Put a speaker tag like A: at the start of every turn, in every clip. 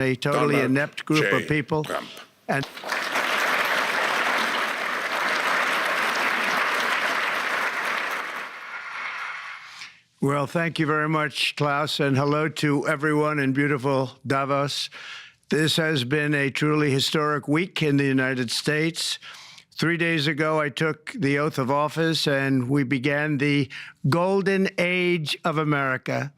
A: a totally
B: Donald
A: inept group
B: J.
A: of people.
B: Trump.
A: And well, thank you very much, Klaus, and hello to everyone in beautiful Davos. This has been a truly historic week in the United States. 3 days ago, I took the oath of office, and we began the golden age of America.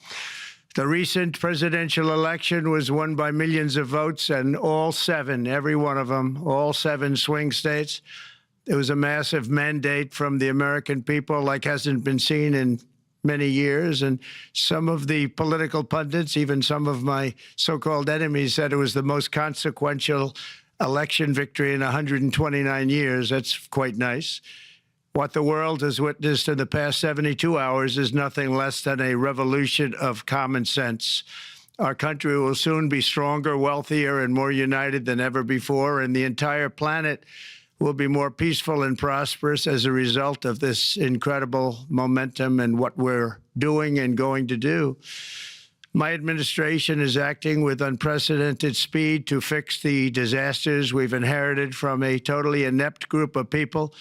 A: The recent presidential election was won by millions of votes, and all seven, every one of them, all seven swing states. It was a massive mandate from the American people like hasn't been seen in many years. And some of the political pundits, even some of my so-called enemies, said it was the most consequential election victory in 129 years. That's quite nice. What the world has witnessed in the past 72 hours is nothing less than a revolution of common sense. Our country will soon be stronger, wealthier, and more united than ever before, and the entire planet will be more peaceful and prosperous as a result of this incredible momentum and what we're doing and going to do. My administration is acting with unprecedented speed to fix the disasters we've inherited from a totally inept group of people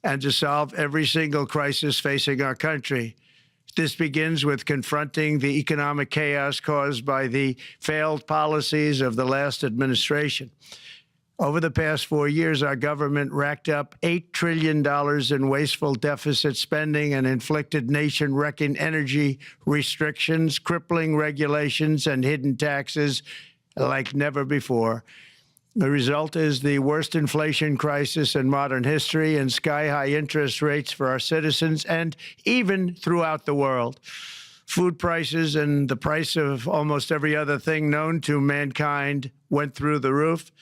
A: and to solve every single crisis facing our country. This begins with confronting the economic chaos caused by the failed policies of the last administration. Over the past 4 years, our government racked up $8 trillion in wasteful deficit spending and inflicted nation-wrecking energy restrictions, crippling regulations, and hidden taxes like never before. The result is the worst inflation crisis in modern history and sky-high interest rates for our citizens and even throughout the world. Food prices and the price of almost every other thing known to mankind went through the roof.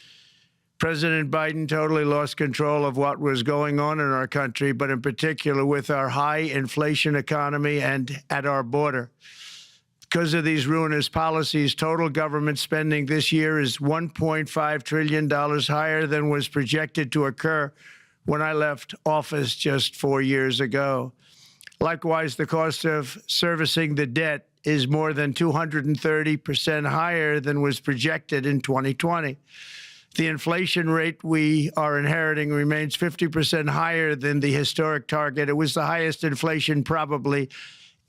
A: President Biden totally lost control of what was going on in our country, but in particular with our high inflation economy and at our border. Because of these ruinous policies, total government spending this year is $1.5 trillion higher than was projected to occur when I left office just 4 years ago. Likewise, the cost of servicing the debt is more than 230% higher than was projected in 2020. The inflation rate we are inheriting remains 50% higher than the historic target. It was the highest inflation probably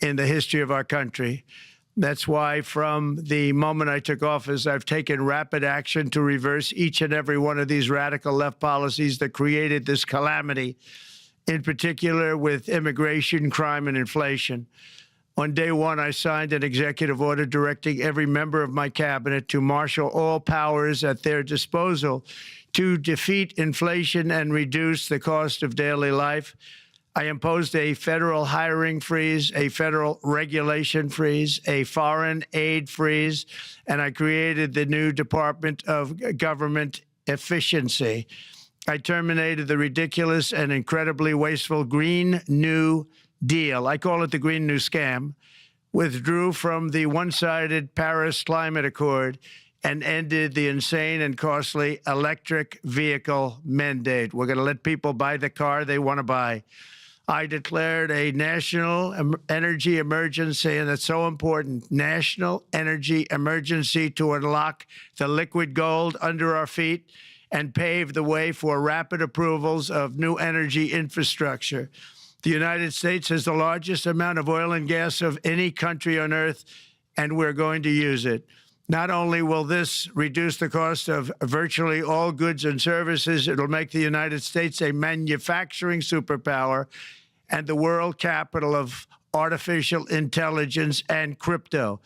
A: in the history of our country. That's why from the moment I took office, I've taken rapid action to reverse each and every one of these radical left policies that created this calamity, in particular with immigration, crime, and inflation. On day one, I signed an executive order directing every member of my cabinet to marshal all powers at their disposal to defeat inflation and reduce the cost of daily life. I imposed a federal hiring freeze, a federal regulation freeze, a foreign aid freeze, and I created the new Department of Government Efficiency. I terminated the ridiculous and incredibly wasteful Green New Deal. I call it the Green New Scam. Withdrew from the one-sided Paris Climate Accord and ended the insane and costly electric vehicle mandate. We're going to let people buy the car they want to buy. I declared a national energy emergency, and it's so important, national energy emergency to unlock the liquid gold under our feet and pave the way for rapid approvals of new energy infrastructure. The United States has the largest amount of oil and gas of any country on earth, and we're going to use it. Not only will this reduce the cost of virtually all goods and services, it'll make the United States a manufacturing superpower and the world capital of artificial intelligence and crypto.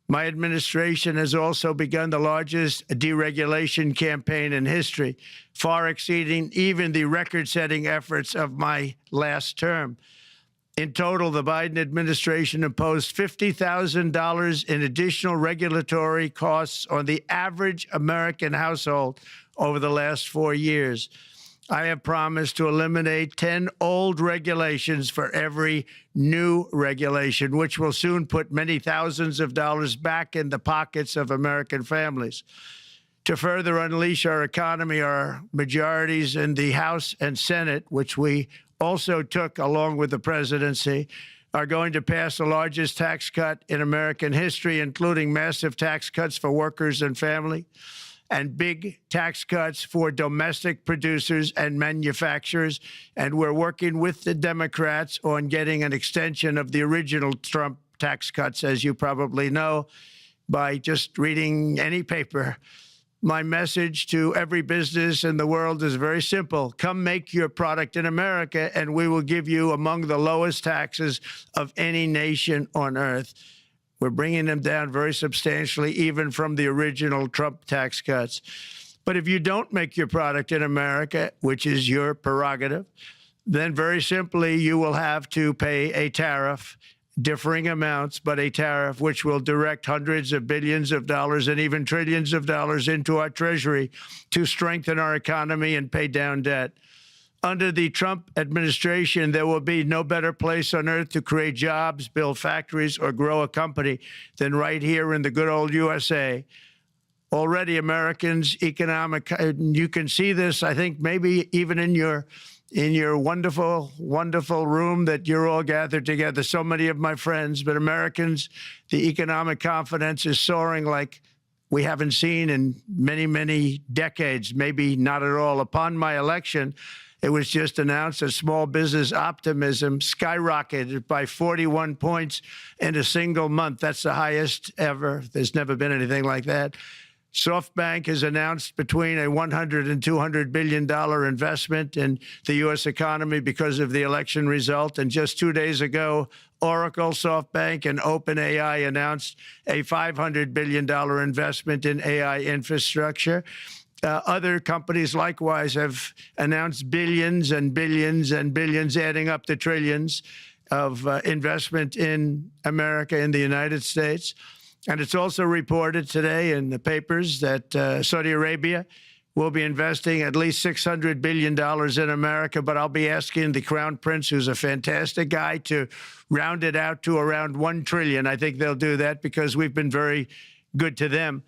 A: My administration has also begun the largest deregulation campaign in history, far exceeding even the record-setting efforts of my last term. In total, the Biden administration imposed $50,000 in additional regulatory costs on the average American household over the last 4 years. I have promised to eliminate 10 old regulations for every new regulation, which will soon put many thousands of dollars back in the pockets of American families. To further unleash our economy, our majorities in the House and Senate, which we also took along with the presidency, are going to pass the largest tax cut in American history, including massive tax cuts for workers and family, and big tax cuts for domestic producers and manufacturers. And we're working with the Democrats on getting an extension of the original Trump tax cuts, as you probably know, by just reading any paper. My message to every business in the world is very simple. Come make your product in America, and we will give you among the lowest taxes of any nation on earth. We're bringing them down very substantially, even from the original Trump tax cuts. But if you don't make your product in America, which is your prerogative, then very simply you will have to pay a tariff, differing amounts, but a tariff which will direct hundreds of billions of dollars and even trillions of dollars into our treasury to strengthen our economy and pay down debt. Under the Trump administration, there will be no better place on earth to create jobs, build factories, or grow a company than right here in the good old USA. Already Americans' economic, you can see this, I think, maybe even in your wonderful, wonderful room that you're all gathered together, so many of my friends, but Americans, the economic confidence is soaring like we haven't seen in many, many decades, maybe not at all. Upon my election, it was just announced that small business optimism skyrocketed by 41 points in a single month. That's the highest ever. There's never been anything like that. SoftBank has announced between a $100 and $200 billion investment in the U.S. economy because of the election result. And just 2 days ago, Oracle, SoftBank, and OpenAI announced a $500 billion investment in AI infrastructure. Other companies likewise have announced billions and billions and billions, adding up to trillions of investment in America, in the United States. And it's also reported today in the papers that Saudi Arabia will be investing at least $600 billion in America. But I'll be asking the Crown Prince, who's a fantastic guy, to round it out to around $1 trillion. I think they'll do that because we've been very good to them.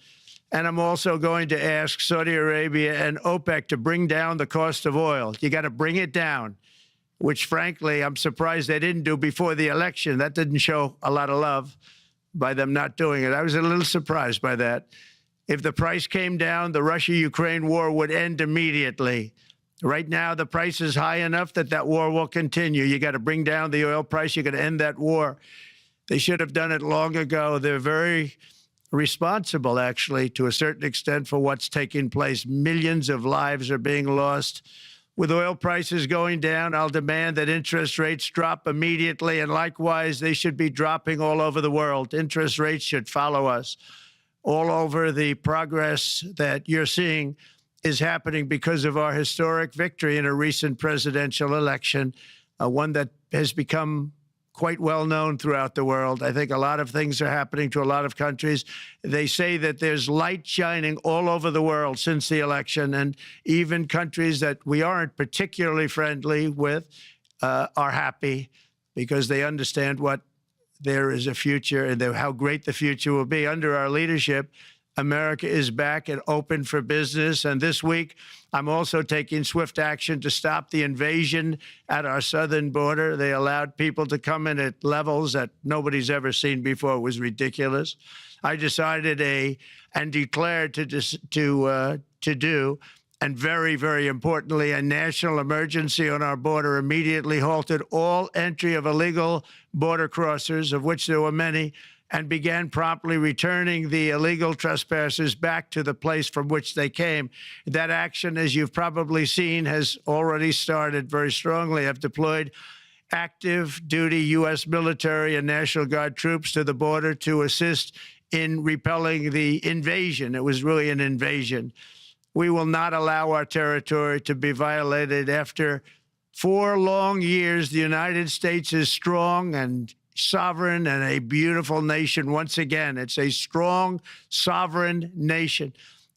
A: And I'm also going to ask Saudi Arabia and OPEC to bring down the cost of oil. You got to bring it down, which, frankly, I'm surprised they didn't do before the election. That didn't show a lot of love by them not doing it. I was a little surprised by that. If the price came down, the Russia-Ukraine war would end immediately. Right now, the price is high enough that that war will continue. You got to bring down the oil price. You got to end that war. They should have done it long ago. They're very responsible, actually, to a certain extent, for what's taking place. Millions of lives are being lost. With oil prices going down, I'll demand that interest rates drop immediately, and likewise, they should be dropping all over the world. Interest rates should follow us. All over, the progress that you're seeing is happening because of our historic victory in a recent presidential election, one that has become quite well known throughout the world. I think a lot of things are happening to a lot of countries. They say that there's light shining all over the world since the election, and even countries that we aren't particularly friendly with are happy because they understand what there is a future and how great the future will be. Under our leadership, America is back and open for business. And this week, I'm also taking swift action to stop the invasion at our southern border. They allowed people to come in at levels that nobody's ever seen before. It was ridiculous. I decided and declared to do, and very, very importantly, a national emergency on our border, immediately halted all entry of illegal border crossers, of which there were many, and began promptly returning the illegal trespassers back to the place from which they came. That action, as you've probably seen, has already started very strongly. I've deployed active duty U.S. military and National Guard troops to the border to assist in repelling the invasion. It was really an invasion. We will not allow our territory to be violated. After 4 long years, the United States is strong and sovereign and a beautiful nation. Once again, it's a strong, sovereign nation.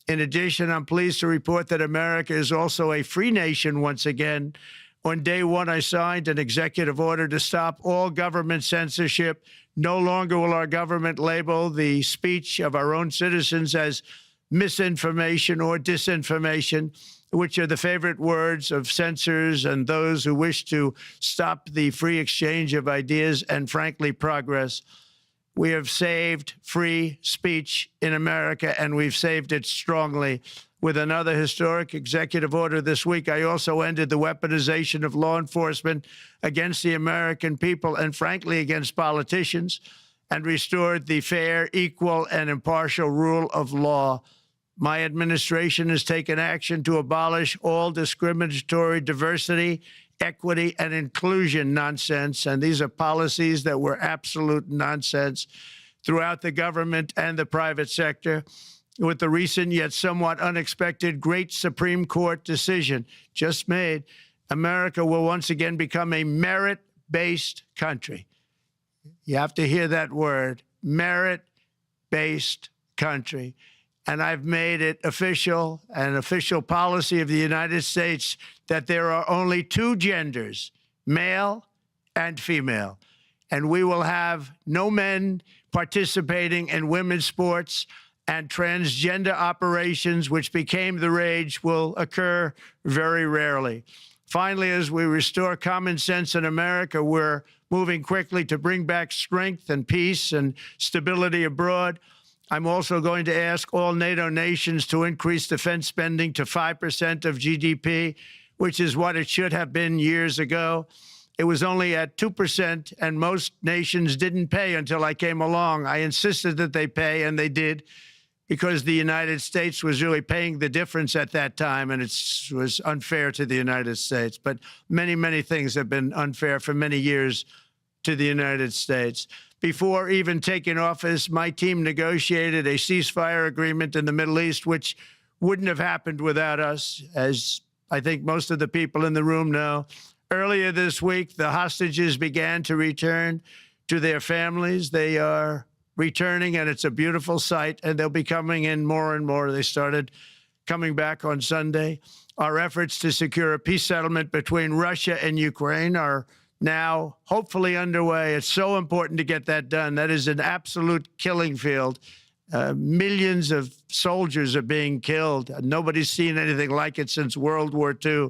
A: In addition, I'm pleased to report that America is also a free nation once again. On day one, I signed an executive order to stop all government censorship. No longer will our government label the speech of our own citizens as misinformation or disinformation. which are the favorite words of censors and those who wish to stop the free exchange of ideas and, frankly, progress. We have saved free speech in America, and we've saved it strongly. With another historic executive order this week, I also ended the weaponization of law enforcement against the American people and, frankly, against politicians, and restored the fair, equal, and impartial rule of law. My administration has taken action to abolish all discriminatory diversity, equity, and inclusion nonsense, and these are policies that were absolute nonsense throughout the government and the private sector. With the recent yet somewhat unexpected great Supreme Court decision just made, America will once again become a merit-based country. You have to hear that word, merit-based country. And I've made it official, an official policy of the United States, that there are only two genders, male and female. And we will have no men participating in women's sports, and transgender operations, which became the rage, will occur very rarely. Finally, as we restore common sense in America, we're moving quickly to bring back strength and peace and stability abroad. I'm also going to ask all NATO nations to increase defense spending to 5% of GDP, which is what it should have been years ago. It was only at 2%, and most nations didn't pay until I came along. I insisted that they pay, and they did, because the United States was really paying the difference at that time, and it was unfair to the United States. But many, many things have been unfair for many years to the United States. Before even taking office, my team negotiated a ceasefire agreement in the Middle East, which wouldn't have happened without us, as I think most of the people in the room know. Earlier this week, the hostages began to return to their families. They are returning, and it's a beautiful sight, and they'll be coming in more and more. They started coming back on Sunday. Our efforts to secure a peace settlement between Russia and Ukraine are now hopefully underway. It's so important to get that done. That is an absolute killing field. Millions of soldiers are being killed. Nobody's seen anything like it since World War II.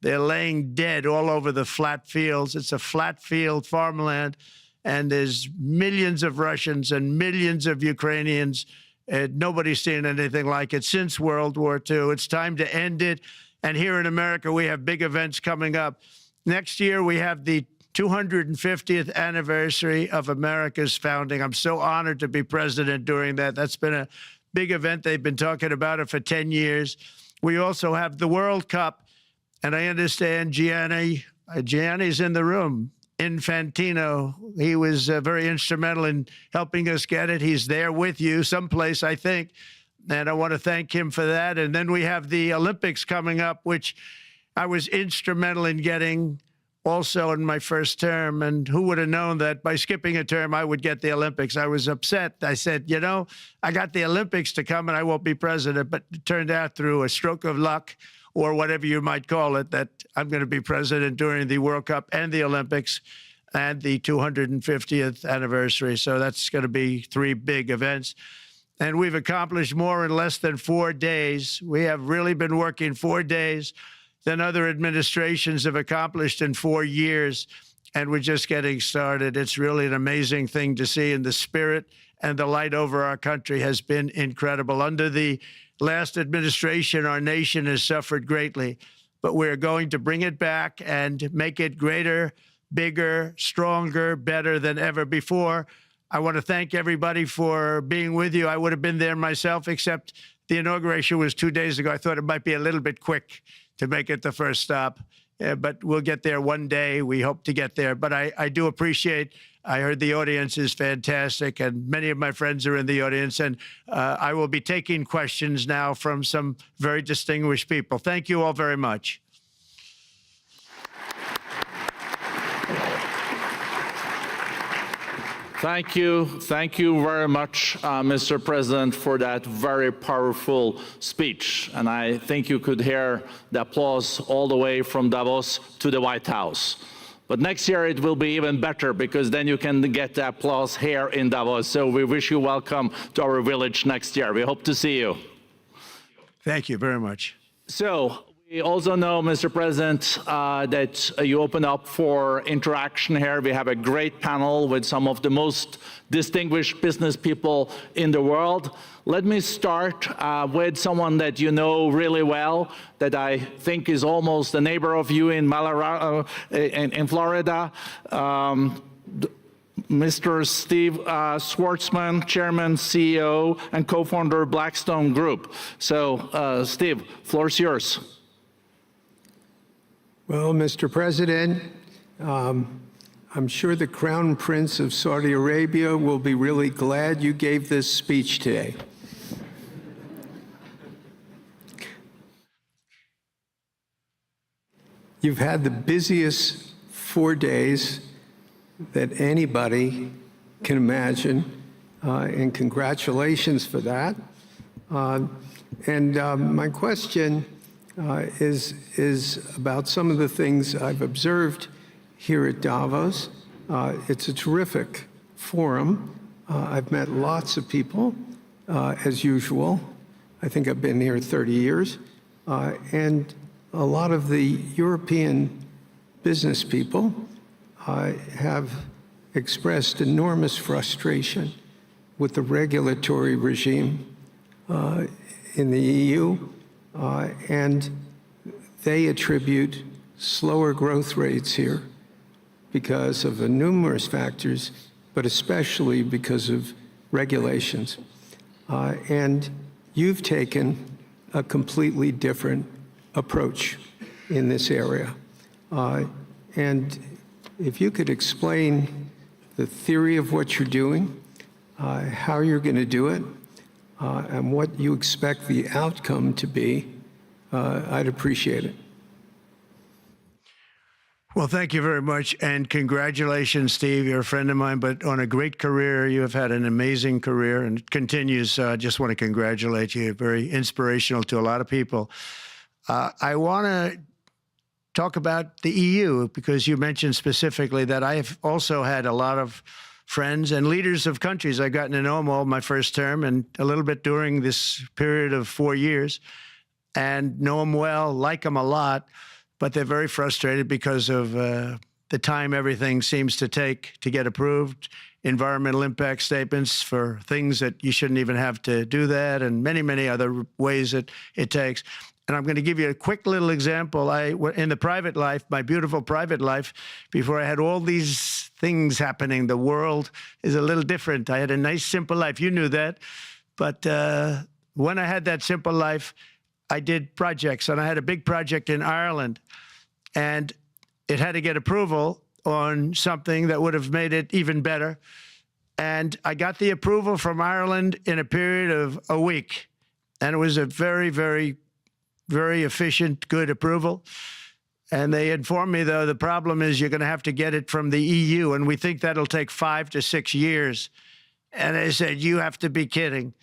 A: They're laying dead all over the flat fields. It's a flat field farmland, and there's millions of Russians and millions of Ukrainians. Nobody's seen anything like it since World War II. It's time to end it. And here in America, we have big events coming up. Next year, we have the 250th anniversary of America's founding. I'm so honored to be president during that. That's been a big event. They've been talking about it for 10 years. We also have the World Cup, and I understand Gianni's in the room. Infantino, he was very instrumental in helping us get it. He's there with you someplace, I think, and I want to thank him for that. And then we have the Olympics coming up, which I was instrumental in getting also in my first term. And who would have known that by skipping a term, I would get the Olympics? I was upset. I said, you know, I got the Olympics to come and I won't be president. But it turned out through a stroke of luck, or whatever you might call it, that I'm going to be president during the World Cup and the Olympics and the 250th anniversary. So that's going to be three big events. And we've accomplished more in less than 4 days. We have really been working 4 days than other administrations have accomplished in 4 years. And we're just getting started. It's really an amazing thing to see, and the spirit and the light over our country has been incredible. Under the last administration, our nation has suffered greatly, but we're going to bring it back and make it greater, bigger, stronger, better than ever before. I want to thank everybody for being with you. I would have been there myself, except the inauguration was 2 days ago. I thought it might be a little bit quick to make it the first stop, but we'll get there one day. We hope to get there. But I do appreciate, I heard the audience is fantastic, and many of my friends are in the audience, and I will be taking questions now from some very distinguished people. Thank you all very much.
B: Thank you. Thank you very much, Mr. President, for that very powerful speech. And I think you could hear the applause all the way from Davos to the White House. But next year it will be even better, because then you can get the applause here in Davos. So we wish you welcome to our village next year. We hope to see you.
A: Thank you very much.
B: So We also know, Mr. President, that you open up for interaction here. We have a great panel with some of the most distinguished business people in the world. Let me start with someone that you know really well, that I think is almost a neighbor of you in Florida. Mr. Steve Schwartzman, Chairman, CEO, and co-founder of Blackstone Group. So, Steve, floor is yours.
C: Well, Mr. President, I'm sure the Crown Prince of Saudi Arabia will be really glad you gave this speech today. You've had the busiest 4 days that anybody can imagine, and congratulations for that. My question is about some of the things I've observed here at Davos. It's a terrific forum. I've met lots of people, as usual. I think I've been here 30 years. And a lot of the European business people have expressed enormous frustration with the regulatory regime in the EU, and they attribute slower growth rates here because of numerous factors, but especially because of regulations. And you've taken a completely different approach in this area. And if you could explain the theory of what you're doing, how you're going to do it, and what you expect the outcome to be, I'd appreciate it.
A: Well, thank you very much, and congratulations, Steve. You're a friend of mine, but on a great career. You have had an amazing career, and it continues. I just want to congratulate you. Very inspirational to a lot of people. I want to talk about the EU, because you mentioned specifically that I have also had a lot of friends and leaders of countries. I've gotten to know them all my first term and a little bit during this period of 4 years, and know them well, like them a lot, but they're very frustrated because of the time everything seems to take to get approved, environmental impact statements for things that you shouldn't even have to do that, and many, many other ways that it takes. And I'm going to give you a quick little example. In the private life, my beautiful private life, before I had all these things happening, the world is a little different. I had a nice, simple life. You knew that. But when I had that simple life, I did projects. And I had a big project in Ireland. And it had to get approval on something that would have made it even better. And I got the approval from Ireland in a period of a week. And it was a very, very efficient, good approval. And they informed me, though, the problem is you're going to have to get it from the EU, and we think that'll take 5 to 6 years. And I said, you have to be kidding.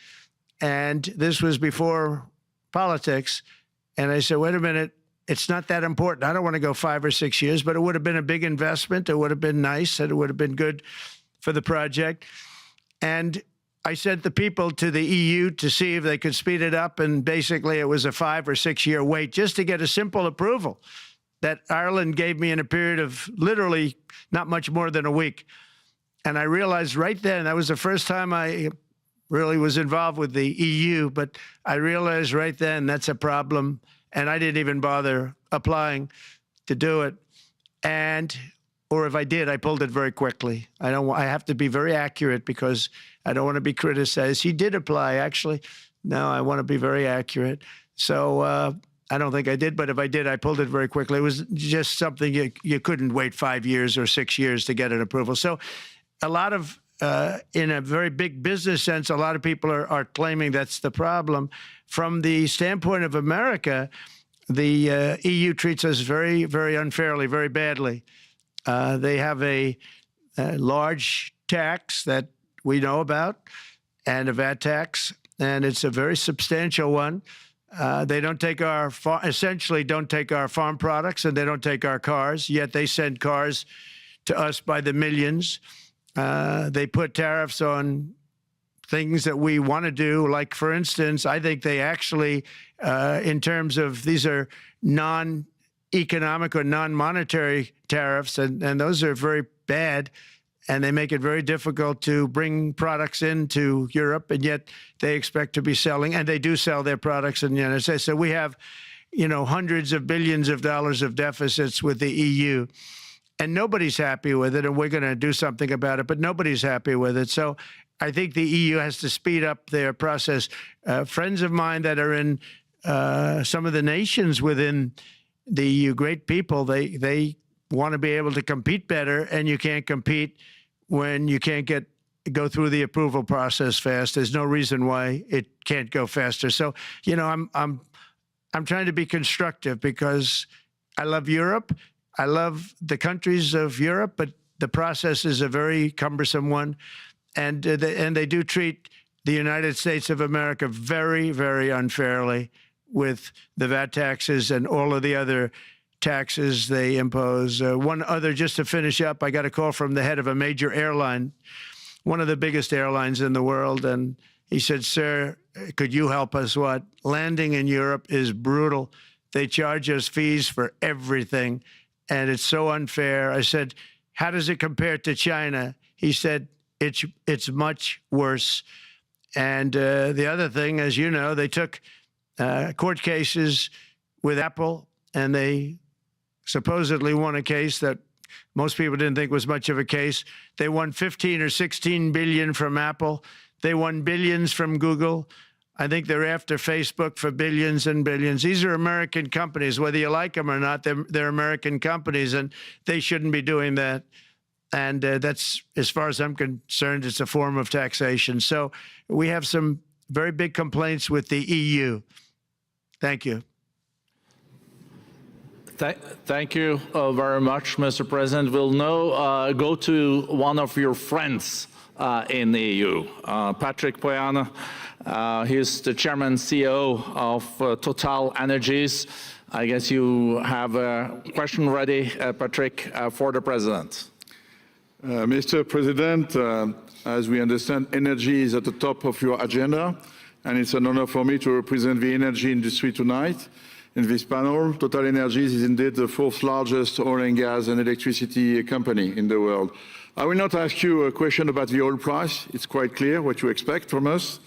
A: And this was before politics. And I said, wait a minute, it's not that important. I don't want to go 5 or 6 years, but it would have been a big investment. It would have been nice, and it would have been good for the project. And I sent the people to the EU to see if they could speed it up, and basically it was a 5 or 6 year wait just to get a simple approval that Ireland gave me in a period of literally not much more than a week. And I realized right then, that was the first time I really was involved with the EU, but I realized right then that's a problem, and I didn't even bother applying to do it. Or if I did, I pulled it very quickly. I have to be very accurate because I don't want to be criticized. He did apply, actually. No, I want to be very accurate. So I don't think I did, but if I did, I pulled it very quickly. It was just something you couldn't wait 5 years or 6 years to get an approval. So a lot of, in a very big business sense, a lot of people are claiming that's the problem. From the standpoint of America, the EU treats us very, very unfairly, very badly. They have a large tax that we know about, and a VAT tax, and it's a very substantial one. They don't take essentially don't take our farm products, and they don't take our cars, yet they send cars to us by the millions. They put tariffs on things that we want to do. Like, for instance, I think they actually, in terms of these are non-economic or non-monetary tariffs, and those are very bad, and they make it very difficult to bring products into Europe, and yet they expect to be selling, and they do sell their products in the United States. So we have, hundreds of billions of dollars of deficits with the EU, and nobody's happy with it, and we're going to do something about it, but nobody's happy with it. So I think the EU has to speed up their process. Friends of mine that are in some of the nations within the EU, great people, they want to be able to compete better, and you can't compete when you can't go through the approval process fast. There's no reason why it can't go faster. So, I'm trying to be constructive because I love Europe. I love the countries of Europe, but the process is a very cumbersome one. And they do treat the United States of America very, very unfairly with the VAT taxes and all of the other taxes they impose. One other, just to finish up, I got a call from the head of a major airline, one of the biggest airlines in the world, and he said, "Sir, could you help us? What? Landing in Europe is brutal. They charge us fees for everything, and it's so unfair." I said, "How does it compare to China?" He said, it's much worse. And the other thing, as you know, they took court cases with Apple, and they supposedly won a case that most people didn't think was much of a case. They won 15 or 16 billion from Apple. They won billions from Google. I think they're after Facebook for billions and billions. These are American companies, whether you like them or not. They're American companies, and they shouldn't be doing that. And that's, as far as I'm concerned, it's a form of taxation. So we have some very big complaints with the EU. Thank you.
B: Thank you very much, Mr. President. We'll now go to one of your friends in the EU, Patrick Pouyanné. He's the chairman CEO of Total Energies. I guess you have a question ready, Patrick, for the president.
D: Mr. President, as we understand, energy is at the top of your agenda, and it's an honor for me to represent the energy industry tonight. In this panel, Total Energies is indeed the fourth largest oil and gas and electricity company in the world. I will not ask you a question about the oil price. It's quite clear what you expect from us.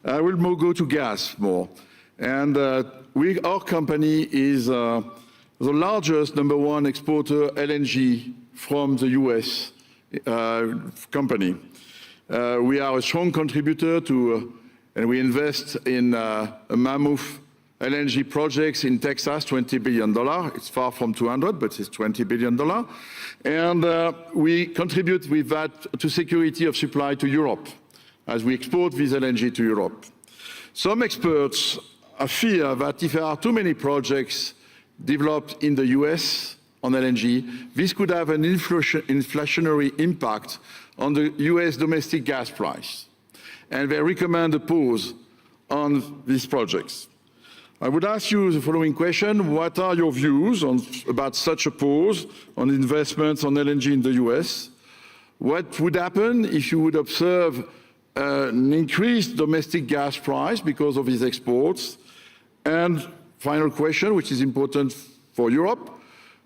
D: I will go to gas more. And our company is the largest #1 exporter LNG from the US company. We are a strong contributor to, and we invest in a mammoth LNG projects in Texas, $20 billion. It's far from 200, but it's $20 billion. And we contribute with that to security of supply to Europe, as we export this LNG to Europe. Some experts fear that if there are too many projects developed in the US on LNG, this could have an inflationary impact on the US domestic gas price. And they recommend a pause on these projects. I would ask you the following question: what are your views about such a pause on investments on LNG in the US? What would happen if you would observe an increased domestic gas price because of these exports? And final question, which is important for Europe: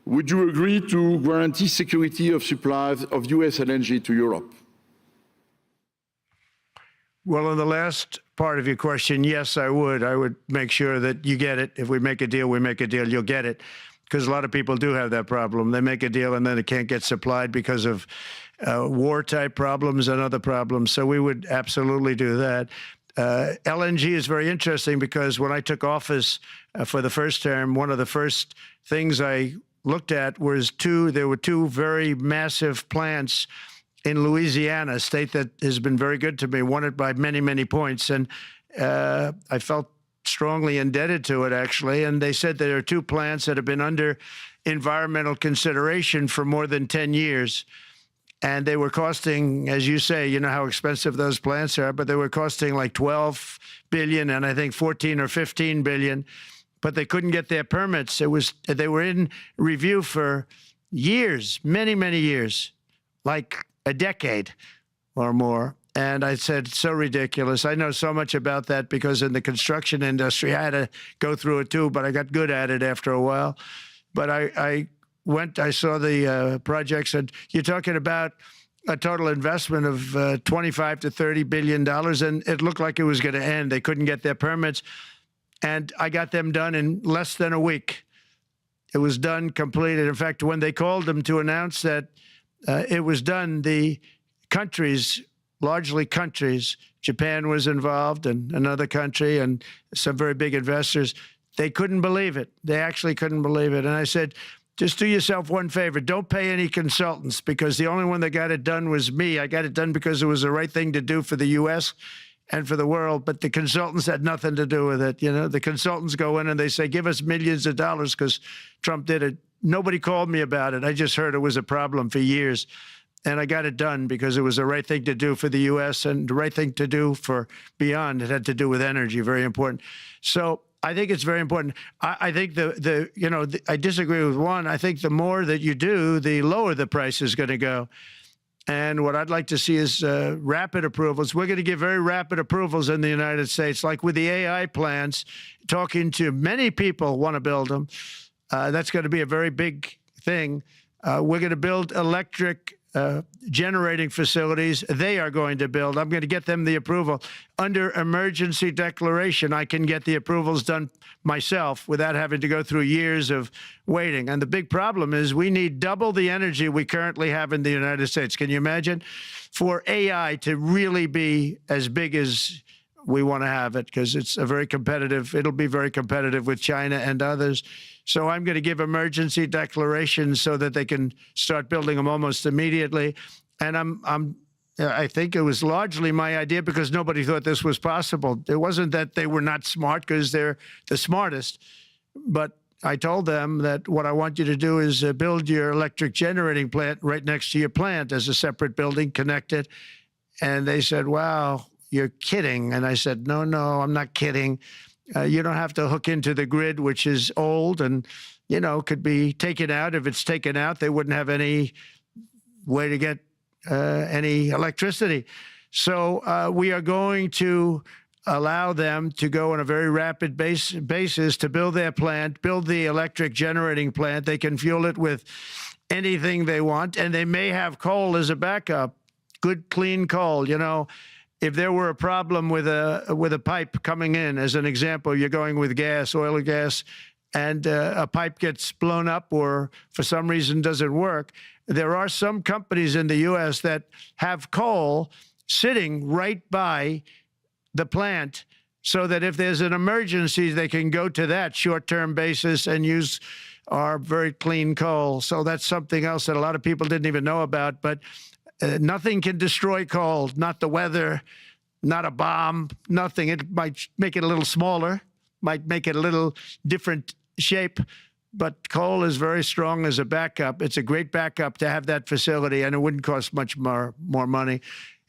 D: would you agree to guarantee security of supply of US LNG to Europe?
A: Well, in the last part of your question, yes, I would. I would make sure that you get it. If we make a deal, we make a deal, you'll get it. Because a lot of people do have that problem. They make a deal and then it can't get supplied because of war-type problems and other problems. So we would absolutely do that. LNG is very interesting because when I took office for the first term, one of the first things I looked at was there were two very massive plants in Louisiana, a state that has been very good to me, won it by many, many points. And I felt strongly indebted to it, actually. And they said there are two plants that have been under environmental consideration for more than 10 years. And they were costing, as you say, you know how expensive those plants are, but they were costing like 12 billion and I think 14 or 15 billion, but they couldn't get their permits. They were in review for years, many, many years, like a decade or more. And I said, so ridiculous. I know so much about that because in the construction industry, I had to go through it too, but I got good at it after a while. But I saw the projects, and you're talking about a total investment of 25 to $30 billion, and it looked like it was going to end. They couldn't get their permits, and I got them done in less than a week. It was done, completed. In fact, when they called them to announce that it was done, the countries, largely countries, Japan was involved and another country and some very big investors, they couldn't believe it. They actually couldn't believe it. And I said, just do yourself one favor. Don't pay any consultants, because the only one that got it done was me. I got it done because it was the right thing to do for the U.S. and for the world, but the consultants had nothing to do with it. You know, the consultants go in and they say, give us millions of dollars because Trump did it. Nobody called me about it. I just heard it was a problem for years. And I got it done because it was the right thing to do for the U.S. and the right thing to do for beyond. It had to do with energy, very important. So I think it's very important. I think I disagree with one. I think the more that you do, the lower the price is going to go. And what I'd like to see is rapid approvals. We're going to give very rapid approvals in the United States, like with the AI plants, talking to many people want to build them. That's going to be a very big thing. We're going to build electric generating facilities. They are going to build. I'm going to get them the approval. Under emergency declaration, I can get the approvals done myself without having to go through years of waiting. And the big problem is we need double the energy we currently have in the United States. Can you imagine? For AI to really be as big as we want to have it, because it's a very competitive, it'll be very competitive with China and others. So I'm going to give emergency declarations so that they can start building them almost immediately. And I think it was largely my idea because nobody thought this was possible. It wasn't that they were not smart, because they're the smartest. But I told them that what I want you to do is build your electric generating plant right next to your plant as a separate building, connected. And they said, wow, you're kidding. And I said, no, I'm not kidding. You don't have to hook into the grid, which is old and, could be taken out. If it's taken out, they wouldn't have any way to get any electricity. So we are going to allow them to go on a very rapid basis to build their plant, build the electric generating plant. They can fuel it with anything they want, and they may have coal as a backup, good, clean coal. If there were a problem with a pipe coming in, as an example, you're going with gas, oil or gas, and a pipe gets blown up or for some reason doesn't work, there are some companies in the U.S. that have coal sitting right by the plant so that if there's an emergency, they can go to that short-term basis and use our very clean coal. So that's something else that a lot of people didn't even know about. But nothing can destroy coal, not the weather, not a bomb, nothing. It might make it a little smaller, might make it a little different shape, but coal is very strong as a backup. It's a great backup to have that facility, and it wouldn't cost much more money.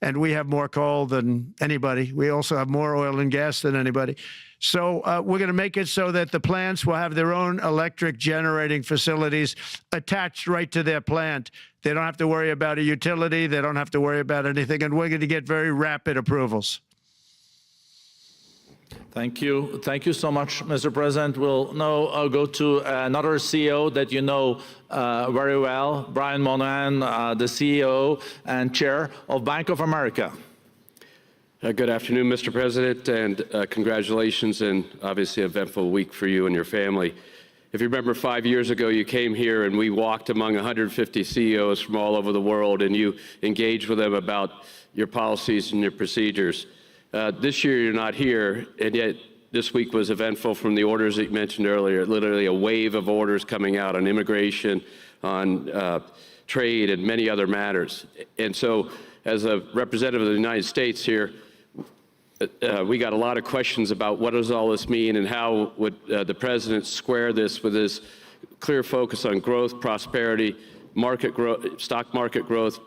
A: And we have more coal than anybody. We also have more oil and gas than anybody. So we're going to make it so that the plants will have their own electric generating facilities attached right to their plant. They don't have to worry about a utility. They don't have to worry about anything. And we're going to get very rapid approvals.
B: Thank you. Thank you so much, Mr. President. We'll now go to another CEO that you know very well, Brian Moynihan, the CEO and Chair of Bank of America.
E: Good afternoon, Mr. President, and congratulations, and obviously an eventful week for you and your family. If you remember 5 years ago, you came here and we walked among 150 CEOs from all over the world, and you engaged with them about your policies and your procedures. This year, you're not here, and yet this week was eventful from the orders that you mentioned earlier, literally a wave of orders coming out on immigration, on trade, and many other matters. And so, as a representative of the United States here, we got a lot of questions about what does all this mean and how would the president square this with his clear focus on growth, prosperity, market growth, stock market growth,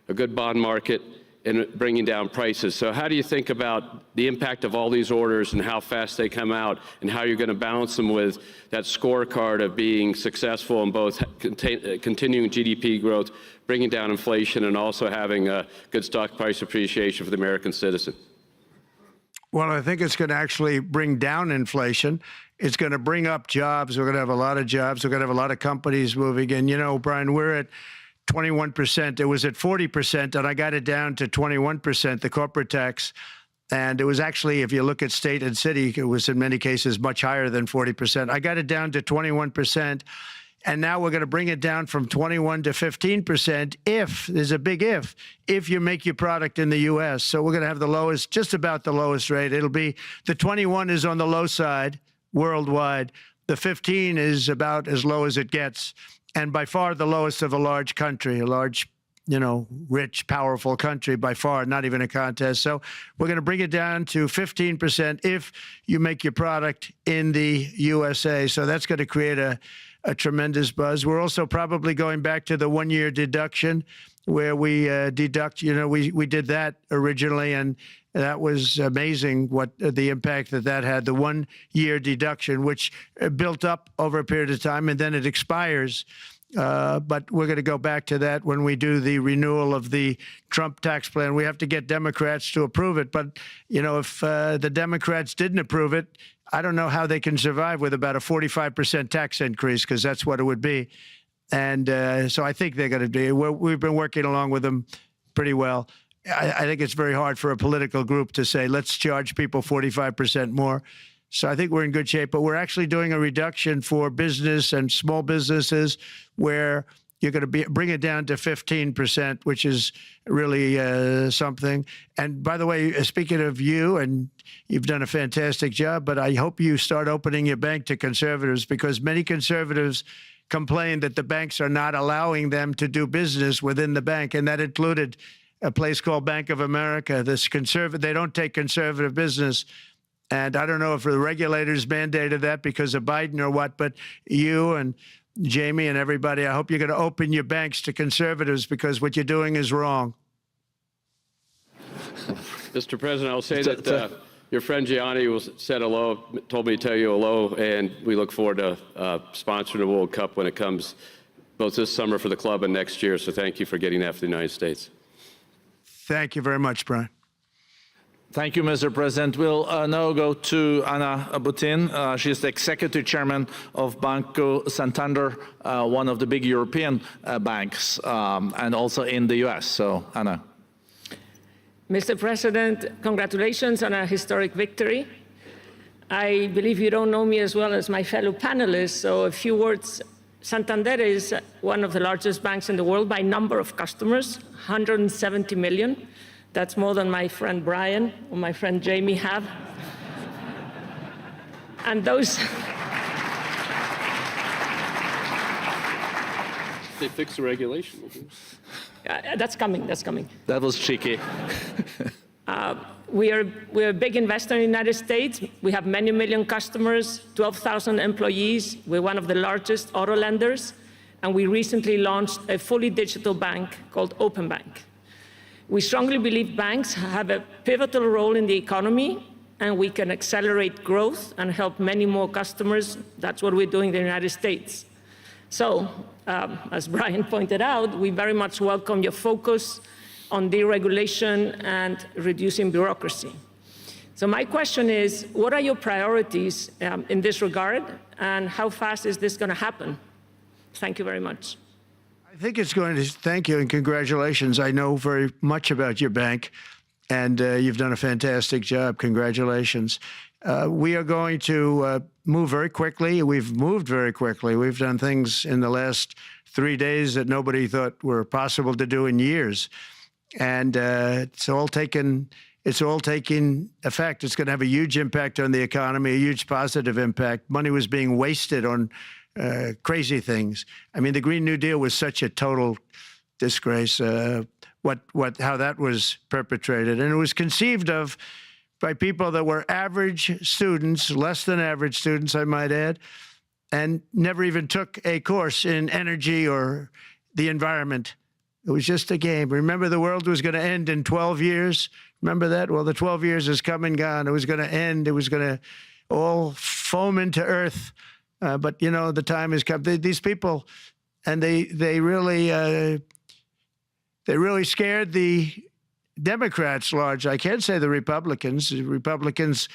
E: a good bond market, in bringing down prices. So how do you think about the impact of all these orders and how fast they come out, and how you're going to balance them with that scorecard of being successful in both continuing GDP growth, bringing down inflation, and also having a good stock price appreciation for the American citizen?
A: Well, I think it's going to actually bring down inflation. It's going to bring up jobs. We're going to have a lot of jobs. We're going to have a lot of companies moving in. You know, Brian, we're at 21%. It was at 40%, and I got it down to 21%, the corporate tax. And it was actually, if you look at state and city, it was in many cases much higher than 40%. I got it down to 21%. And now we're going to bring it down from 21 to 15% if, there's a big if you make your product in the U.S. So we're going to have the lowest, just about the lowest rate. It'll be, the 21 is on the low side worldwide. The 15 is about as low as it gets. And by far the lowest of a large country, a large, you know, rich, powerful country, by far, not even a contest. So we're going to bring it down to 15% if you make your product in the USA. So that's going to create a tremendous buzz. We're also probably going back to the one-year deduction where we deduct, you know, we did that originally, and that was amazing what the impact that had, the one-year deduction, which built up over a period of time, and then it expires. But we're going to go back to that when we do the renewal of the Trump tax plan. We have to get Democrats to approve it. But, you know, if the Democrats didn't approve it, I don't know how they can survive with about a 45% tax increase, because that's what it would be. And so I think they're going to do. We've been working along with them pretty well. I think it's very hard for a political group to say, let's charge people 45% more. So I think we're in good shape. But we're actually doing a reduction for business and small businesses where you're going to bring it down to 15%, which is really something. And by the way, speaking of you, and you've done a fantastic job, but I hope you start opening your bank to conservatives, because many conservatives complain that the banks are not allowing them to do business within the bank. And that included a place called Bank of America. They don't take conservative business. And I don't know if the regulators mandated that because of Biden or what, but you and Jamie and everybody, I hope you're going to open your banks to conservatives, because what you're doing is wrong.
E: Mr. President, I'll say that your friend Gianni said hello, told me to tell you hello, and we look forward to sponsoring the World Cup when it comes, both this summer for the club and next year. So thank you for getting that for the United States.
A: Thank you very much, Brian.
B: Thank you, Mr. President. We'll now go to Anna Butin. She's the executive chairman of Banco Santander, one of the big European banks, and also in the U.S. So, Anna.
F: Mr. President, congratulations on a historic victory. I believe you don't know me as well as my fellow panelists, so a few words. Santander is one of the largest banks in the world by number of customers, 170 million. That's more than my friend Brian or my friend Jamie have. And those...
E: They fixed the regulation.
F: That's coming, that's coming.
B: That was cheeky.
F: We're a big investor in the United States. We have many million customers, 12,000 employees. We're one of the largest auto lenders. And we recently launched a fully digital bank called Open Bank. We strongly believe banks have a pivotal role in the economy, and we can accelerate growth and help many more customers. That's what we're doing in the United States. So, as Brian pointed out, we very much welcome your focus on deregulation and reducing bureaucracy. So my question is, what are your priorities in this regard, and how fast is this going to happen? Thank you very much.
A: I think it's going to, thank you and congratulations. I know very much about your bank, and you've done a fantastic job. Congratulations. We are going to move very quickly. We've moved very quickly. We've done things in the last 3 days that nobody thought were possible to do in years. And it's all taking effect. It's going to have a huge impact on the economy, a huge positive impact. Money was being wasted on crazy things. I mean, the Green New Deal was such a total disgrace, how that was perpetrated. And it was conceived of by people that were average students, less than average students, I might add, and never even took a course in energy or the environment. It was just a game. Remember, the world was going to end in 12 years? Remember that? Well, the 12 years has come and gone. It was going to end. It was going to all foam into earth. But, you know, the time has come. These people, and they really scared the Democrats large. I can't say the Republicans. The Republicans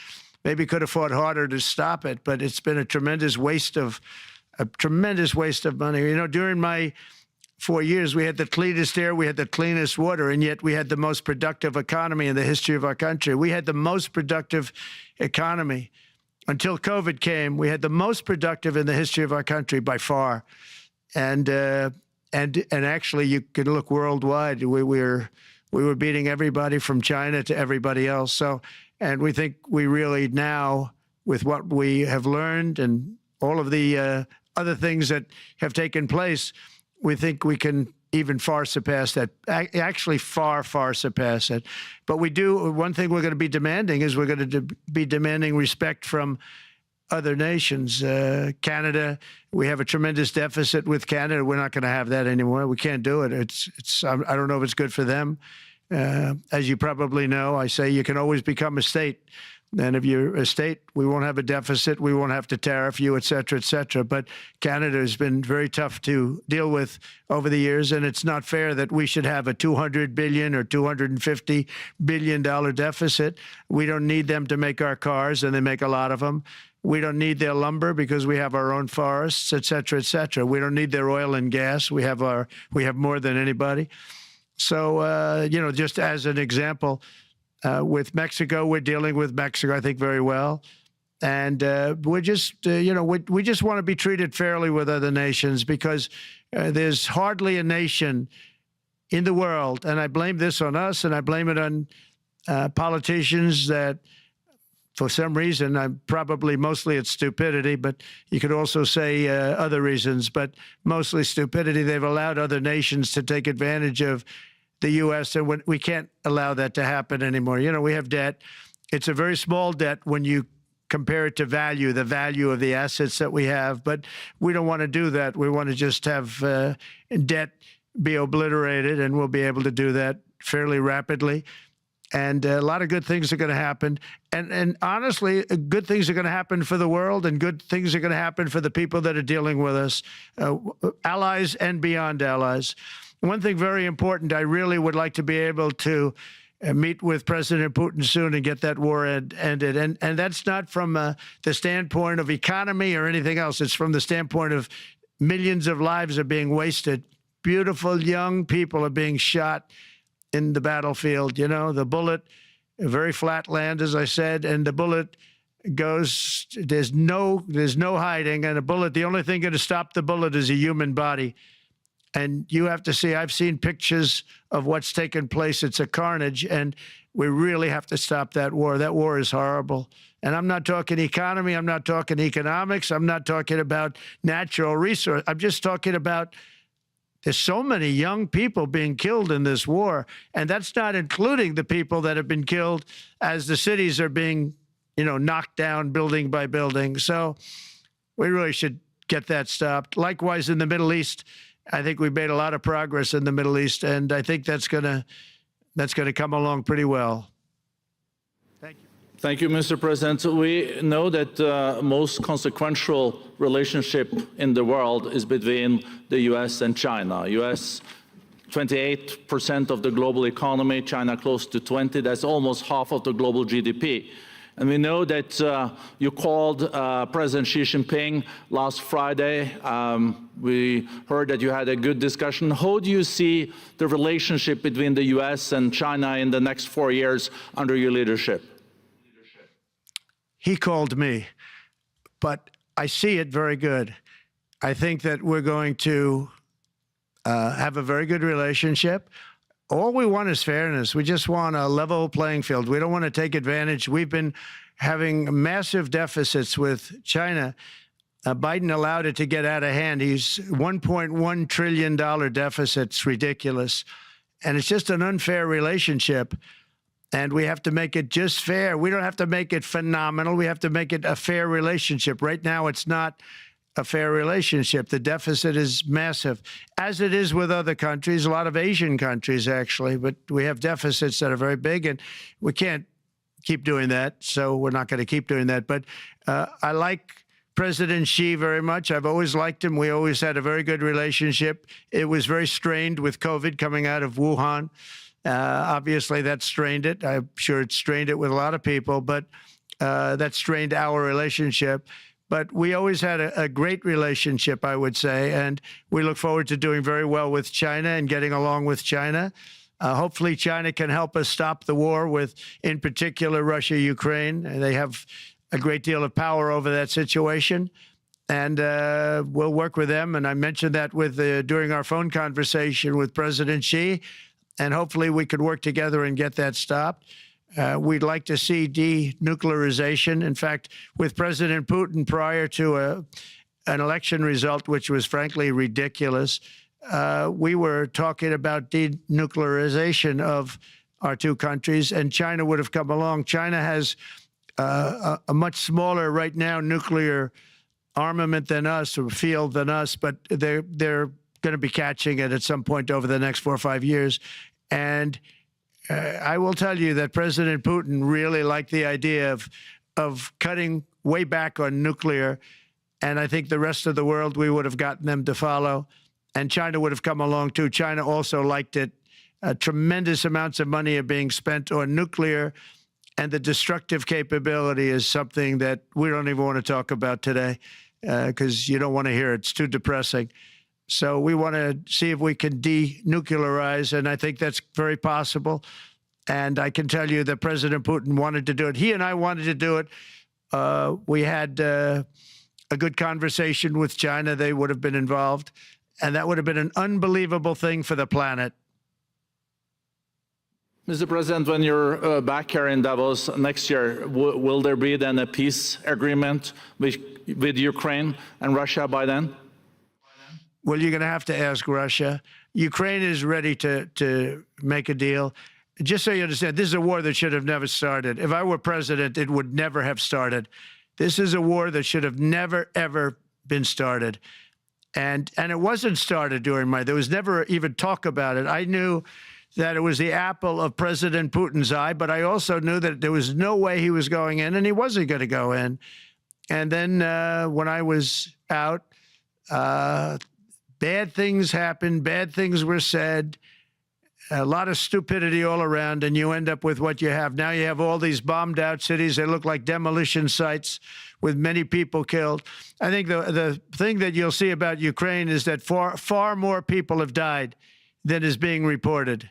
A: maybe could have fought harder to stop it, but it's been a tremendous waste of money. You know, during my 4 years, we had the cleanest air, we had the cleanest water, and yet we had the most productive economy in the history of our country. We had the most productive economy until COVID came. We had the most productive in the history of our country by far, and actually, you can look worldwide. We were beating everybody from China to everybody else. So, and we think we really now, with what we have learned and all of the other things that have taken place, we think we can even far surpass that, actually far, far surpass it. But we do, one thing we're going to be demanding is we're going to be demanding respect from other nations. Canada, we have a tremendous deficit with Canada. We're not going to have that anymore. We can't do it. I don't know if it's good for them. As you probably know, I say you can always become a state. And if you're a state, we won't have a deficit. We won't have to tariff you, et cetera, et cetera. But Canada has been very tough to deal with over the years. And it's not fair that we should have a $200 billion or $250 billion deficit. We don't need them to make our cars, and they make a lot of them. We don't need their lumber because we have our own forests, et cetera, et cetera. We don't need their oil and gas. We have more than anybody. So, you know, just as an example, with Mexico, we're dealing with Mexico, I think, very well. And we're just, you know, we just want to be treated fairly with other nations, because there's hardly a nation in the world, and I blame this on us, and I blame it on politicians that, for some reason, probably mostly it's stupidity, but you could also say other reasons, but mostly stupidity. They've allowed other nations to take advantage of the U.S., and we can't allow that to happen anymore. You know, we have debt. It's a very small debt when you compare it to the value of the assets that we have, but we don't want to do that. We want to just have debt be obliterated, and we'll be able to do that fairly rapidly. And a lot of good things are going to happen. And honestly, good things are going to happen for the world, and good things are going to happen for the people that are dealing with us, allies and beyond allies. One thing very important, I really would like to be able to meet with President Putin soon and get that war ended. And that's not from the standpoint of economy or anything else. It's from the standpoint of millions of lives are being wasted. Beautiful young people are being shot in the battlefield. You know, the bullet, very flat land, as I said, and the bullet goes, there's no hiding. And a bullet, the only thing going to stop the bullet is a human body. And you have to see, I've seen pictures of what's taken place. It's a carnage, and we really have to stop that war. That war is horrible. And I'm not talking economy. I'm not talking economics. I'm not talking about natural resource. I'm just talking about there's so many young people being killed in this war. And that's not including the people that have been killed as the cities are being, you know, knocked down building by building. So we really should get that stopped. Likewise, in the Middle East, I think we've made a lot of progress in the Middle East, and I think that's gonna come along pretty well. Thank you.
B: Thank you, Mr. President. We know that the most consequential relationship in the world is between the U.S. and China. U.S. 28% of the global economy, China close to 20%. That's almost half of the global GDP. And we know that you called President Xi Jinping last Friday. We heard that you had a good discussion. How do you see the relationship between the U.S. and China in the next 4 years under your leadership?
A: He called me, but I see it very good. I think that we're going to have a very good relationship. All we want is fairness. We just want a level playing field. We don't want to take advantage. We've been having massive deficits with China. Biden allowed it to get out of hand. He's $1.1 trillion deficit. It's ridiculous. And it's just an unfair relationship. And we have to make it just fair. We don't have to make it phenomenal. We have to make it a fair relationship. Right now, it's not a fair relationship. The deficit is massive, as it is with other countries, a lot of Asian countries, actually. But we have deficits that are very big, and we can't keep doing that. So we're not going to keep doing that. But I like President Xi very much. I've always liked him. We always had a very good relationship. It was very strained with COVID coming out of Wuhan. Obviously, that strained it. I'm sure it strained it with a lot of people, but that strained our relationship. But we always had a great relationship, I would say, and we look forward to doing very well with China and getting along with China. Hopefully, China can help us stop the war with, in particular, Russia, Ukraine. They have a great deal of power over that situation, and we'll work with them. And I mentioned that during our phone conversation with President Xi, and hopefully we could work together and get that stopped. We'd like to see denuclearization. In fact, with President Putin, prior to an election result, which was frankly ridiculous, we were talking about denuclearization of our two countries, and China would have come along. China has a much smaller, right now, nuclear armament than us, or field than us, but they're going to be catching it at some point over the next 4 or 5 years. And I will tell you that President Putin really liked the idea of cutting way back on nuclear, and I think the rest of the world, we would have gotten them to follow, and China would have come along too. China also liked it. Tremendous amounts of money are being spent on nuclear, and the destructive capability is something that we don't even want to talk about today because you don't want to hear it. It's too depressing. So we want to see if we can denuclearize, and I think that's very possible. And I can tell you that President Putin wanted to do it. He and I wanted to do it. We had a good conversation with China. They would have been involved, and that would have been an unbelievable thing for the planet.
B: Mr. President, when you're back here in Davos next year, will there be then a peace agreement with Ukraine and Russia by then?
A: Well, you're going to have to ask Russia. Ukraine is ready to make a deal. Just so you understand, this is a war that should have never started. If I were president, it would never have started. This is a war that should have never, ever been started. And it wasn't started during there was never even talk about it. I knew that it was the apple of President Putin's eye, but I also knew that there was no way he was going in, and he wasn't going to go in. And then when I was out, bad things happened, bad things were said, a lot of stupidity all around, and you end up with what you have. Now you have all these bombed out cities. They look like demolition sites with many people killed. I think the thing that you'll see about Ukraine is that far more people have died than is being reported.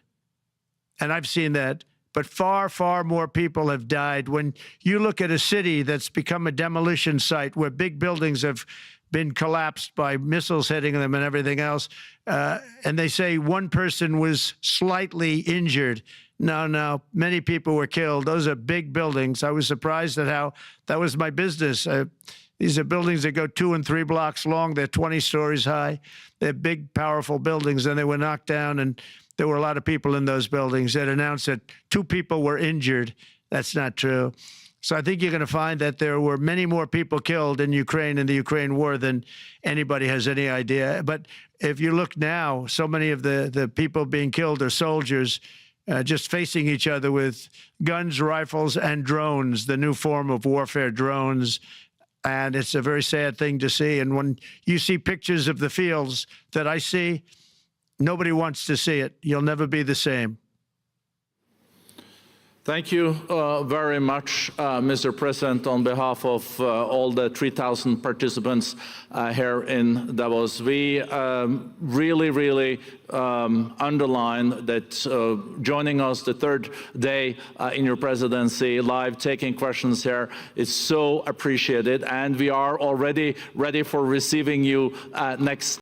A: And I've seen that. But far, far more people have died. When you look at a city that's become a demolition site where big buildings have been collapsed by missiles hitting them and everything else, and they say one person was slightly injured. No, many people were killed. Those are big buildings. I was surprised at how that was my business. These are buildings that go 2 and 3 blocks long. They're 20 stories high. They're big, powerful buildings, and they were knocked down, and there were a lot of people in those buildings. That announced that 2 people were injured. That's not true. So I think you're going to find that there were many more people killed in Ukraine in the Ukraine war than anybody has any idea. But if you look now, so many of the people being killed are soldiers just facing each other with guns, rifles, and drones, the new form of warfare, drones. And it's a very sad thing to see. And when you see pictures of the fields that I see, nobody wants to see it. You'll never be the same.
B: Thank you very much, Mr. President, on behalf of all the 3,000 participants here in Davos. We really underline that joining us the third day in your presidency, live taking questions here is so appreciated, and we are already ready for receiving you next